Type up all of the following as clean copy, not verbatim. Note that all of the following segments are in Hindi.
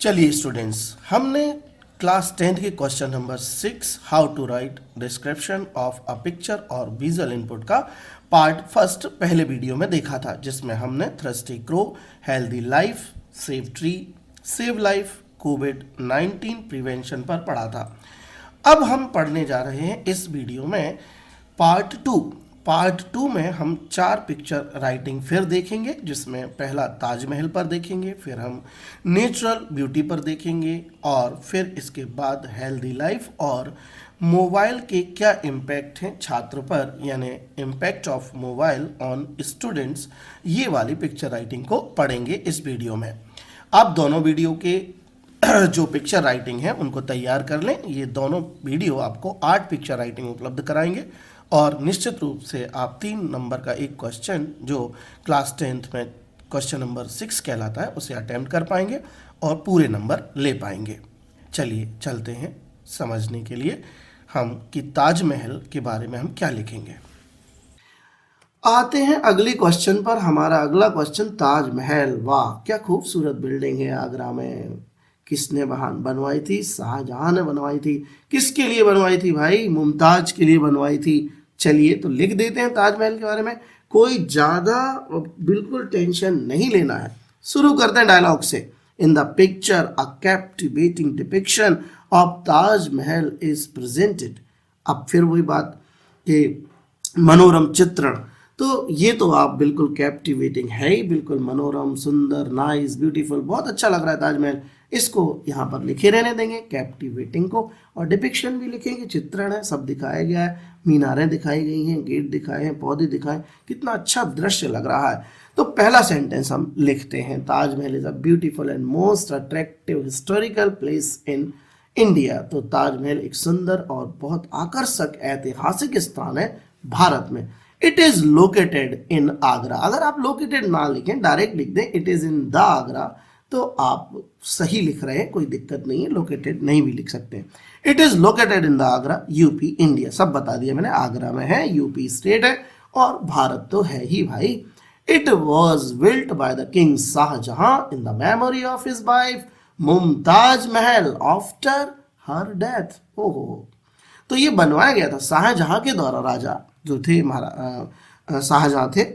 चलिए स्टूडेंट्स, हमने क्लास 10th के question number 6 how to write description of a picture और विजुअल इनपुट का पार्ट फर्स्ट पहले वीडियो में देखा था, जिसमें हमने thirsty crow, healthy life, save tree, save life, कोविड-19 प्रिवेंशन पर पढ़ा था। अब हम पढ़ने जा रहे हैं इस वीडियो में पार्ट 2 में हम 4 पिक्चर राइटिंग फिर देखेंगे, जिसमें पहला ताजमहल पर देखेंगे, फिर हम नेचुरल ब्यूटी पर देखेंगे और फिर इसके बाद हेल्दी लाइफ और मोबाइल के क्या इम्पैक्ट हैं छात्र पर, यानी impact of mobile on students, ये वाली पिक्चर राइटिंग को पढ़ेंगे इस वीडियो में। आप दोनों वीडियो के जो पिक्चर राइटिंग है उनको तैयार कर लें। ये दोनों वीडियो आपको 8 पिक्चर राइटिंग उपलब्ध कराएंगे और निश्चित रूप से आप 3 नंबर का एक क्वेश्चन जो क्लास 10th में क्वेश्चन नंबर 6 कहलाता है उसे अटेम्प्ट कर पाएंगे और पूरे नंबर ले पाएंगे। चलिए चलते हैं समझने के लिए हम कि ताजमहल के बारे में हम क्या लिखेंगे। आते हैं अगले क्वेश्चन पर। हमारा अगला क्वेश्चन ताजमहल। वाह, क्या खूबसूरत बिल्डिंग है आगरा में। किसने बनवाई थी? शाहजहां ने बनवाई थी। किसके लिए बनवाई थी भाई? मुमताज के लिए बनवाई थी। चलिए तो लिख देते हैं ताजमहल के बारे में। कोई ज़्यादा बिल्कुल टेंशन नहीं लेना है। शुरू करते हैं डायलॉग से। इन the picture a captivating depiction of Taj Mahal is presented. अब फिर वही बात कि मनोरम चित्रण, तो ये तो आप बिल्कुल कैप्टिवेटिंग है ही, बिल्कुल मनोरम, सुंदर, नाइस, ब्यूटीफुल, बहुत अच्छा लग रहा है ताजमहल। इसको यहाँ पर लिखे रहने देंगे कैप्टिवेटिंग को, और डिपिक्शन भी लिखेंगे, चित्रण है, सब दिखाया गया है, मीनारें दिखाई गई हैं, गेट दिखाए हैं, पौधे दिखाए, कितना अच्छा दृश्य लग रहा है। तो पहला सेंटेंस हम लिखते हैं, Taj Mahal is a beautiful and most attractive historical place in India. तो ताजमहल एक सुंदर और बहुत आकर्षक ऐतिहासिक स्थान है भारत में। It is located in Agra. अगर आप लोकेटेड ना लिखें, डायरेक्ट लिख दें it is in the Agra, तो आप सही लिख रहे हैं, कोई दिक्कत नहीं है। लोकेटेड नहीं भी लिख सकते हैं। It is located in the Agra, UP, India. सब बता दिया मैंने, आगरा में है, यूपी स्टेट है और भारत तो है ही भाई। It was built by the king Shahjahan in the memory of his wife Mumtaz Mahal after her death. ओहो, तो ये बनवाया गया था शाहजहां के द्वारा, राजा जो थे शाहजहां थे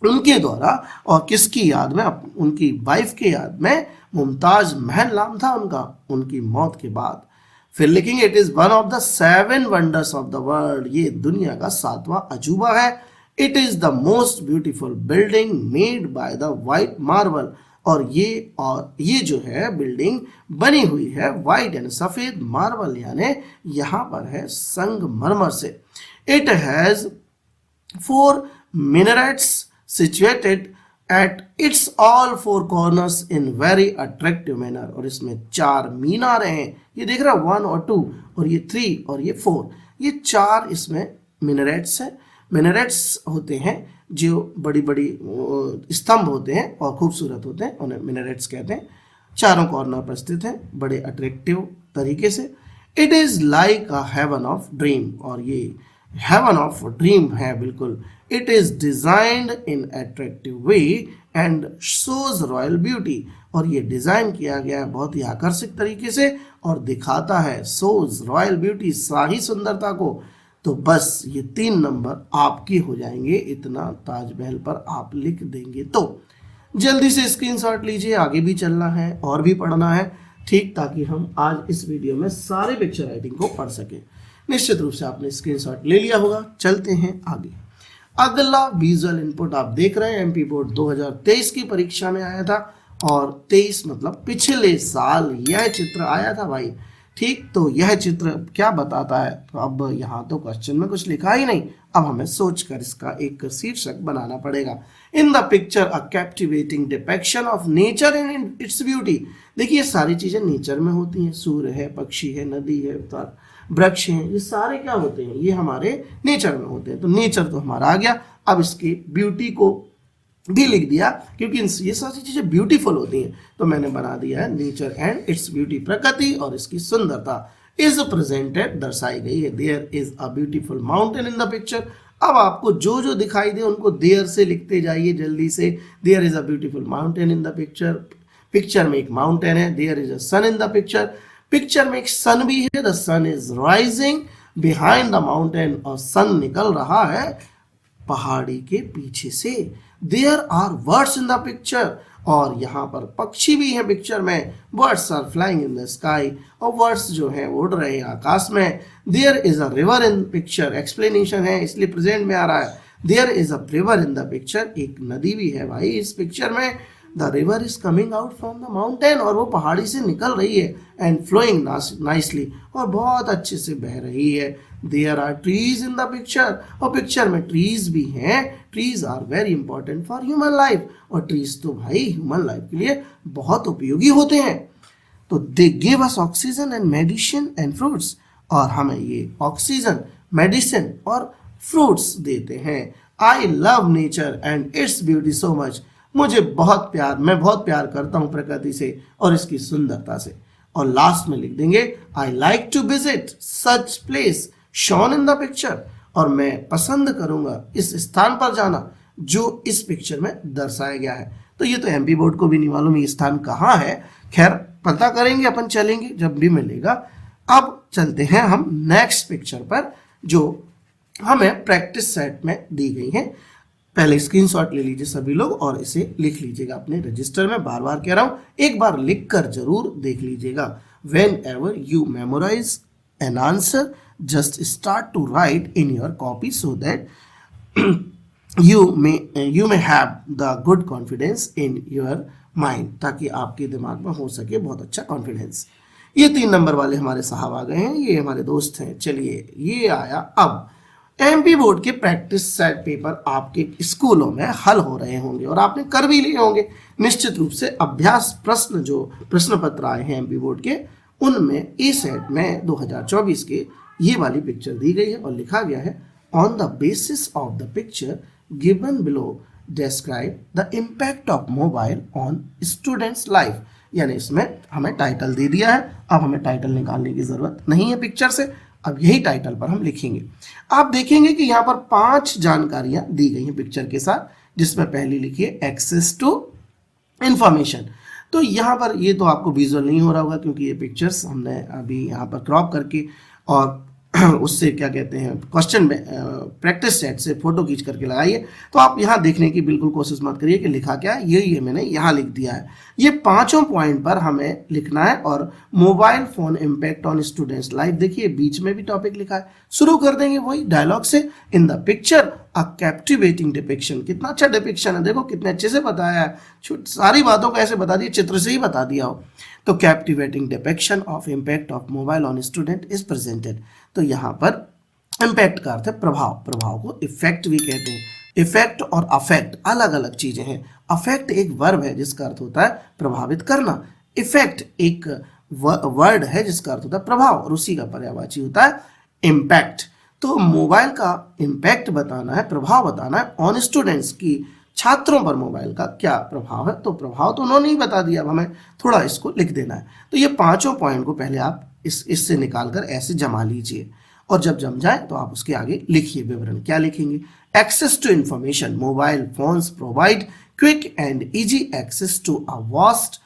उनके द्वारा, और किसकी याद में? उनकी वाइफ के याद में। मुमताज महल नाम था उनका, उनकी मौत के बाद। फिर लिखेंगे it is one of the 7 wonders of the world. ये दुनिया का 7वां अजूबा है। It is the most beautiful building made by the white marble. और ये जो है बिल्डिंग बनी हुई है वाइट यानी सफेद, मार्बल यानी यहाँ पर है संगमरमर से। It has 4 minarets situated at its all 4 corners in very attractive manner। और इसमें 4 मीनारें हैं, ये देख रहा 1 और 2 और ये 3 और ये 4, ये 4 इसमें मिनरेट्स हैं। मिनरेट्स होते हैं जो बड़ी बड़ी स्तंभ होते हैं और खूबसूरत होते हैं, उन्हें मिनरेट्स कहते हैं। चारों कॉर्नर पर स्थित हैं बड़े अट्रैक्टिव तरीके से। It is like a heaven of dream. और ये हेवन ऑफ ड्रीम है बिल्कुल। It is designed in attractive way and shows royal beauty. और ये डिजाइन किया गया है बहुत ही आकर्षक तरीके से और दिखाता है शोज रॉयल ब्यूटी, शाही सुंदरता को। तो बस ये 3 नंबर आपके हो जाएंगे, इतना ताजमहल पर आप लिख देंगे। तो जल्दी से स्क्रीनशॉट लीजिए, आगे भी चलना है और भी पढ़ना है, ठीक, ताकि हम आज इस वीडियो में सारे पिक्चर राइटिंग को पढ़ सकें। निश्चित रूप से आपने स्क्रीनशॉट ले लिया होगा। चलते हैं आगे। अगला विजुअल इनपुट आप देख रहे हैं, एमपी बोर्ड 2023 की परीक्षा में आया था, और 23 मतलब पिछले साल यह चित्र आया था भाई। ठीक, तो यह चित्र क्या बताता है? तो अब यहाँ तो क्वेश्चन में कुछ लिखा ही नहीं, अब हमें सोचकर इसका एक शीर्षक बनाना पड़ेगा। इन the picture a captivating depiction of nature in its beauty. देखिए ये सारी चीजें नेचर में होती हैं, सूर्य है, पक्षी है, नदी है, वृक्ष हैं, ये सारे क्या होते हैं? ये हमारे नेचर में होते हैं। तो नेचर तो हमारा आ गया। अब इसकी ब्यूटी को भी लिख दिया, क्योंकि ये सारी चीजें ब्यूटीफुल होती हैं, तो मैंने बना दिया है नेचर एंड इट्स ब्यूटी। प्रकृति और इसकी सुंदरता इज प्रेजेंटेड, दर्शाई गई है। There is a beautiful mountain in the picture. अब आपको जो जो दिखाई दे उनको देयर से लिखते जाइए जल्दी से। There is a beautiful mountain in the picture. Picture में एक माउंटेन है, there is a sun in the picture, picture में एक सन भी है, the sun is rising behind the mountain, और सन निकल रहा है पहाड़ी के पीछे से। There are birds in the picture, और यहाँ पर पक्षी भी है पिक्चर में, birds are flying in the sky, और बर्ड्स जो हैं उड़ रहे हैं आकाश में। There is a river in picture, explanation है इसलिए प्रेजेंट में आ रहा है। There is a river in the picture, एक नदी भी है भाई इस पिक्चर में। The river is coming out from the mountain, और वो पहाड़ी से निकल रही है, एंड फ्लोइंग नाइसली, और बहुत अच्छे से बह रही है। There are trees in the picture, और पिक्चर में ट्रीज भी हैं, trees are very important for human life, और ट्रीज तो भाई ह्यूमन लाइफ के लिए बहुत उपयोगी होते हैं। तो they give us oxygen and medicine and fruits, और हमें ये ऑक्सीजन, मेडिसिन और फ्रूट्स देते हैं। I love nature and its beauty so much, मैं बहुत प्यार करता हूँ प्रकृति से और इसकी सुंदरता से। और लास्ट में लिख देंगे I like to visit such place shown in the picture, और मैं पसंद करूंगा इस स्थान पर जाना जो इस पिक्चर में दर्शाया गया है। तो ये तो एमपी बोर्ड को भी नहीं मालूम ये स्थान कहाँ है, खैर पता करेंगे अपन, चलेंगे जब भी मिलेगा। अब चलते हैं हम नेक्स्ट पिक्चर पर जो हमें प्रैक्टिस सेट में दी गई है। पहले स्क्रीनशॉट ले लीजिए सभी लोग और इसे लिख लीजिएगा अपने रजिस्टर में, बार बार कह रहा हूं, एक बार लिख कर जरूर देख लीजिएगा। Whenever you memorise an answer just start to write in your copy so that you may have the good confidence in your mind, ताकि आपके दिमाग में हो सके बहुत अच्छा कॉन्फिडेंस। ये 3 नंबर वाले हमारे साहब आ गए हैं, ये हमारे दोस्त हैं। चलिए ये आया। अब एमपी बोर्ड के प्रैक्टिस सेट पेपर आपके स्कूलों में हल हो रहे होंगे और आपने कर भी लिए होंगे निश्चित रूप से। अभ्यास प्रश्न जो प्रश्न पत्र आए हैं एमपी बोर्ड के, उनमें ई सेट में 2024 के ये वाली पिक्चर दी गई है और लिखा गया है on the basis of the picture given below describe the impact of mobile on students life. यानी इसमें हमें टाइटल दे दिया है, अब हमें टाइटल निकालने की जरूरत नहीं है पिक्चर से, अब यही टाइटल पर हम लिखेंगे। आप देखेंगे कि यहाँ पर 5 जानकारियां दी गई हैं पिक्चर के साथ, जिसमें पहली लिखिए एक्सेस टू इंफॉर्मेशन। तो यहाँ पर ये तो आपको विजुअल नहीं हो रहा होगा क्योंकि ये पिक्चर्स हमने अभी यहाँ पर क्रॉप करके और उससे क्या कहते हैं क्वेश्चन में प्रैक्टिस सेट से फोटो खींच करके लगाइए। तो आप यहाँ देखने की बिल्कुल कोशिश मत करिए कि लिखा क्या है, यही है मैंने यहाँ लिख दिया है। ये 5 पॉइंट पर हमें लिखना है। और mobile phone impact on students life, देखिए बीच में भी टॉपिक लिखा है। शुरू कर देंगे वही डायलॉग से, इन the picture a captivating depiction. कितना अच्छा डिपिक्शन है, देखो कितने अच्छे से बताया है, सारी बातों को ऐसे बता दिया, चित्र से ही बता दिया हो। तो captivating depiction of impact of mobile on student is presented. तो यहाँ पर इम्पैक्ट का अर्थ है प्रभाव, प्रभाव को इफेक्ट भी कहते हैं। इफेक्ट और अफेक्ट अलग अलग चीजें हैं। अफेक्ट एक वर्ब है जिसका अर्थ होता है प्रभावित करना, इफेक्ट एक वर्ड है जिसका अर्थ होता है प्रभाव, और उसी का पर्यायवाची होता है इम्पैक्ट। तो मोबाइल का इम्पैक्ट बताना है, प्रभाव बताना है ऑन स्टूडेंट्स की, छात्रों पर मोबाइल का क्या प्रभाव है। तो प्रभाव तो उन्होंने ही बता दिया, अब हमें थोड़ा इसको लिख देना है। तो ये 5 पॉइंट को पहले आप इससे निकालकर ऐसे जमा लीजिए, और जब जम जाए तो आप उसके आगे लिखिए विवरण। क्या लिखेंगे? Access to information, mobile phones provide quick and easy access to a vast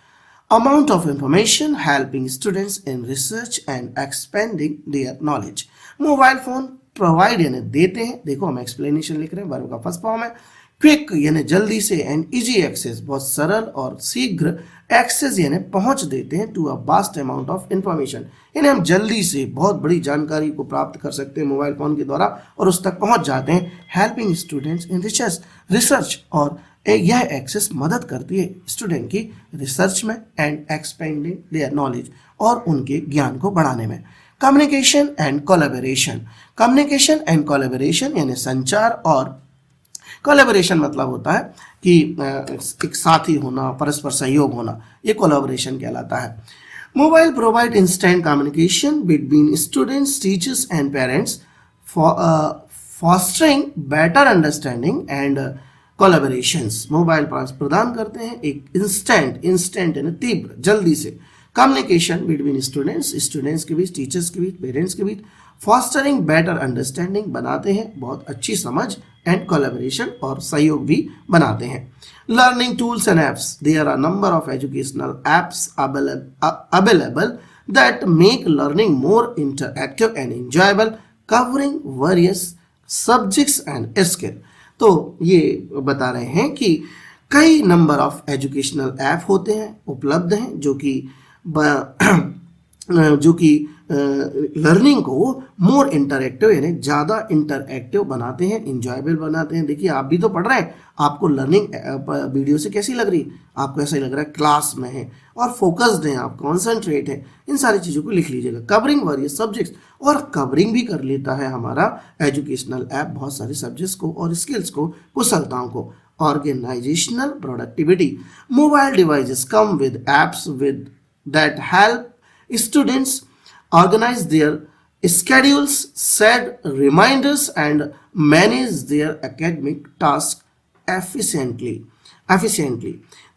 amount of information helping students in research and expanding their knowledge। Mobile phone provide यानी देते हैं, देखो हम एक्सप्लेनेशन लिख रहे हैं, वर्ब का फर्स्ट फॉर्म है। क्विक यानी जल्दी से, एंड इजी एक्सेस बहुत सरल और शीघ्र, एक्सेस यानी पहुंच देते हैं, to a vast amount of information यानी हम जल्दी से बहुत बड़ी जानकारी को प्राप्त कर सकते हैं मोबाइल फोन के द्वारा और उस तक पहुंच जाते हैं। हेल्पिंग स्टूडेंट्स इन रिसर्च, और यह एक्सेस मदद करती है स्टूडेंट की रिसर्च में, एंड एक्सपेंडिंग देयर नॉलेज, और उनके ज्ञान को बढ़ाने में। Communication and collaboration, communication and collaboration यानी संचार और कोलैबोरेशन मतलब होता है कि एक साथी होना, परस्पर सहयोग होना, ये कोलैबोरेशन कहलाता है। Mobile provide instant communication between students, teachers and parents, fostering better understanding and collaborations. Mobile प्रदान करते हैं एक इंस्टेंट यानी तीव्र, जल्दी से कम्युनिकेशन बिटवीन स्टूडेंट्स के बीच, टीचर्स के बीच, पेरेंट्स के बीच, फॉस्टरिंग बेटर अंडरस्टैंडिंग, बनाते हैं बहुत अच्छी समझ, एंड कोलैबोरेशन, और सहयोग भी बनाते हैं। Learning tools and apps, there are number of educational apps available that make learning more interactive and enjoyable, covering various subjects and skills। तो ये बता रहे हैं कि कई नंबर ऑफ एजुकेशनल ऐप होते हैं, उपलब्ध हैं, जो कि लर्निंग को मोर इंटरैक्टिव यानी ज़्यादा इंटरैक्टिव बनाते हैं, इंजॉयबल बनाते हैं। देखिए आप भी तो पढ़ रहे हैं, आपको लर्निंग वीडियो से कैसी लग रही, आपको ऐसा ही लग रहा है क्लास में है और फोकस्ड हैं आप, कॉन्सेंट्रेट है। इन सारी चीज़ों को लिख लीजिएगा। कवरिंग वेरियस सब्जेक्ट्स, और कवरिंग भी कर लेता है हमारा एजुकेशनल ऐप बहुत सारे सब्जेक्ट्स को और स्किल्स को, कुशलताओं को। Organisational productivity, mobile devices come with apps with that help students organize their schedules, set reminders, and manage their academic tasks efficiently।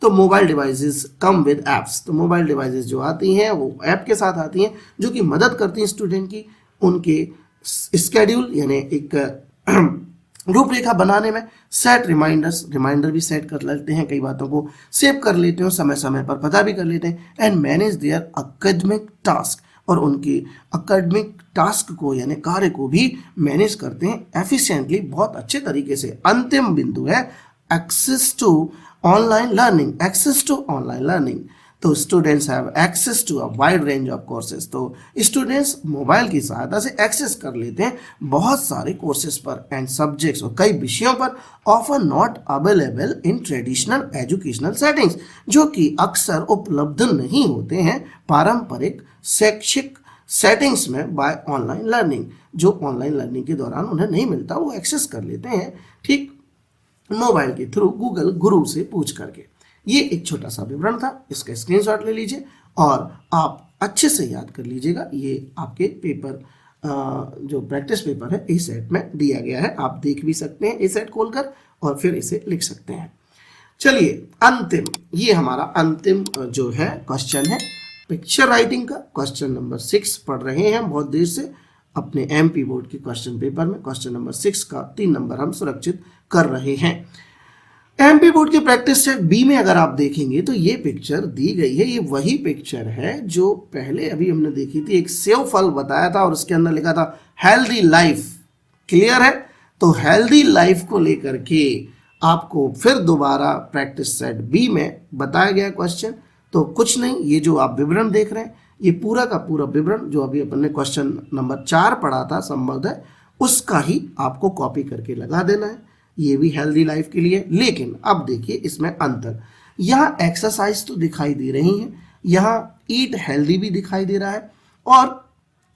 तो mobile devices come with apps, तो मोबाइल डिवाइसेस जो आती हैं वो ऐप के साथ आती हैं जो कि मदद करती हैं स्टूडेंट की उनके स्केड्यूल यानी एक रूपरेखा बनाने में। सेट रिमाइंडर भी सेट कर लेते हैं, कई बातों को सेव कर लेते हैं, समय समय पर पता भी कर लेते हैं। And manage there academic task, और उनकी एकेडमिक टास्क को यानी कार्य को भी मैनेज करते हैं एफिशिएंटली, बहुत अच्छे तरीके से। अंतिम बिंदु है एक्सेस टू ऑनलाइन लर्निंग। तो students have access to a wide range of courses, तो स्टूडेंट्स मोबाइल की सहायता से एक्सेस कर लेते हैं बहुत सारे कोर्सेज पर एंड सब्जेक्ट्स और कई विषयों पर, often not available in traditional educational settings, जो कि अक्सर उपलब्ध नहीं होते हैं पारंपरिक शैक्षिक सेटिंग्स में बाय ऑनलाइन लर्निंग। जो ऑनलाइन लर्निंग के दौरान उन्हें नहीं मिलता वो एक्सेस कर लेते हैं, ठीक, मोबाइल के थ्रू गूगल गुरु से पूछ करके। ये एक छोटा सा विवरण था, इसका स्क्रीनशॉट ले लीजिए और आप अच्छे से याद कर लीजिएगा। ये आपके पेपर जो प्रैक्टिस पेपर है इस सेट में दिया गया है, आप देख भी सकते हैं इस सेट खोलकर और फिर इसे लिख सकते हैं। चलिए अंतिम, ये हमारा अंतिम जो है क्वेश्चन है पिक्चर राइटिंग का, क्वेश्चन नंबर 6 पढ़ रहे हैं बहुत देर से अपने एमपी बोर्ड के क्वेश्चन पेपर में। क्वेश्चन नंबर 6 का 3 नंबर हम सुरक्षित कर रहे हैं। एमपी बोर्ड की प्रैक्टिस सेट बी में अगर आप देखेंगे तो ये पिक्चर दी गई है, ये वही पिक्चर है जो पहले अभी हमने देखी थी। एक सेव फल बताया था और उसके अंदर लिखा था हेल्दी लाइफ, क्लियर है। तो हेल्दी लाइफ को लेकर के आपको फिर दोबारा प्रैक्टिस सेट बी में बताया गया क्वेश्चन। तो कुछ नहीं, ये जो आप विवरण देख रहे हैं ये पूरा का पूरा विवरण जो अभी अपन ने क्वेश्चन नंबर 4 पढ़ा था संबंध है, उसका ही आपको कॉपी करके लगा देना है। ये भी हेल्दी लाइफ के लिए, लेकिन अब देखिए इसमें अंतर, यहाँ एक्सरसाइज तो दिखाई दे रही है, यहाँ ईट हेल्दी भी दिखाई दे रहा है, और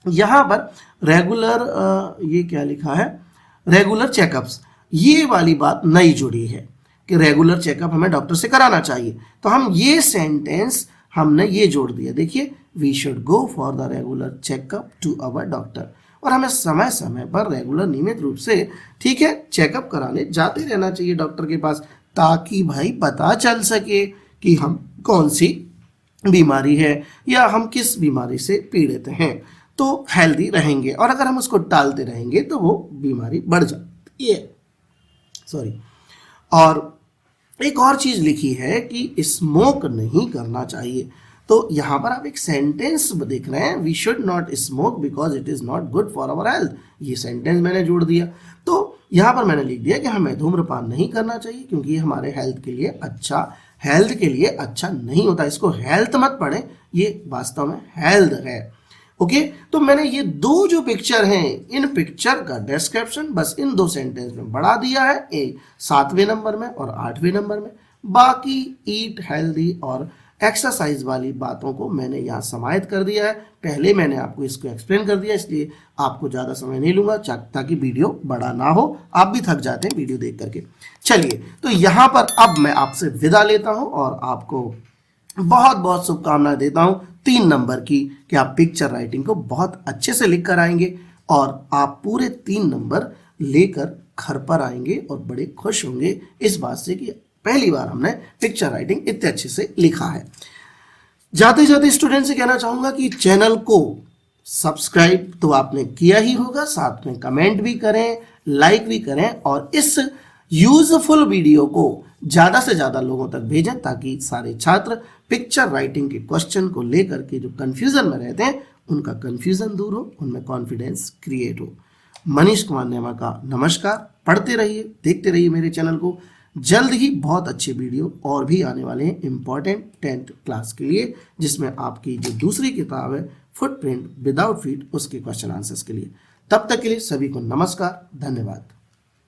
यहाँ पर रेगुलर ये क्या लिखा है, रेगुलर चेकअप्स, ये वाली बात नई जुड़ी है कि रेगुलर चेकअप हमें डॉक्टर से कराना चाहिए। तो हम ये सेंटेंस हमने ये जोड़ दिया, देखिए we should go for the regular checkup to our doctor, और हमें समय समय पर रेगुलर नियमित रूप से, ठीक है, चेकअप कराने जाते रहना चाहिए डॉक्टर के पास, ताकि भाई पता चल सके कि हम कौन सी बीमारी है या हम किस बीमारी से पीड़ित हैं, तो हेल्दी रहेंगे। और अगर हम उसको टालते रहेंगे तो वो बीमारी बढ़ जाती है, सॉरी। और एक और चीज लिखी है कि स्मोक नहीं करना चाहिए। तो यहाँ पर आप एक सेंटेंस देख रहे हैं, we should not smoke because it is not good for our health, ये सेंटेंस मैंने जोड़ दिया। तो यहाँ पर मैंने लिख दिया कि हमें धूम्रपान नहीं करना चाहिए क्योंकि ये हमारे हेल्थ के लिए अच्छा नहीं होता। इसको हेल्थ मत पढ़े, ये वास्तव में हेल्थ है। ओके, तो मैंने ये दो जो पिक्चर हैं, इन पिक्चर का डिस्क्रिप्शन बस इन 2 सेंटेंस में बढ़ा दिया है, एक 7वें नंबर में और 8वें नंबर में। बाकी ईट हेल्दी और एक्सरसाइज वाली बातों को मैंने यहाँ समाहित कर दिया है। पहले मैंने आपको इसको एक्सप्लेन कर दिया, इसलिए आपको ज़्यादा समय नहीं लूँगा ताकि वीडियो बड़ा ना हो, आप भी थक जाते हैं वीडियो देख करके। चलिए, तो यहाँ पर अब मैं आपसे विदा लेता हूँ और आपको बहुत बहुत शुभकामनाएं देता हूँ 3 नंबर की, कि आप पिक्चर राइटिंग को बहुत अच्छे से लिख कर आएंगे और आप पूरे 3 नंबर लेकर घर पर आएंगे और बड़े खुश होंगे इस बात से कि पहली बार हमने पिक्चर राइटिंग इतने अच्छे से लिखा है। जाते जाते स्टूडेंट से कहना चाहूंगा कि चैनल को सब्सक्राइब तो आपने किया ही होगा, साथ में कमेंट भी करें, लाइक भी करें और इस यूजफुल वीडियो को ज़्यादा से ज़्यादा लोगों तक भेजें ताकि सारे छात्र पिक्चर राइटिंग के क्वेश्चन को लेकर के जो कन्फ्यूज़न में रहते हैं उनका कन्फ्यूज़न दूर हो, उनमें कॉन्फिडेंस क्रिएट हो। मनीष कुमार नेमा का नमस्कार। पढ़ते रहिए, देखते रहिए मेरे चैनल को। जल्द ही बहुत अच्छे वीडियो और भी आने वाले हैं इम्पॉर्टेंट 10th क्लास के लिए, जिसमें आपकी जो दूसरी किताब है फुटप्रिंट विदाउट फीट, उसके क्वेश्चन आंसर्स के लिए। तब तक के लिए सभी को नमस्कार, धन्यवाद।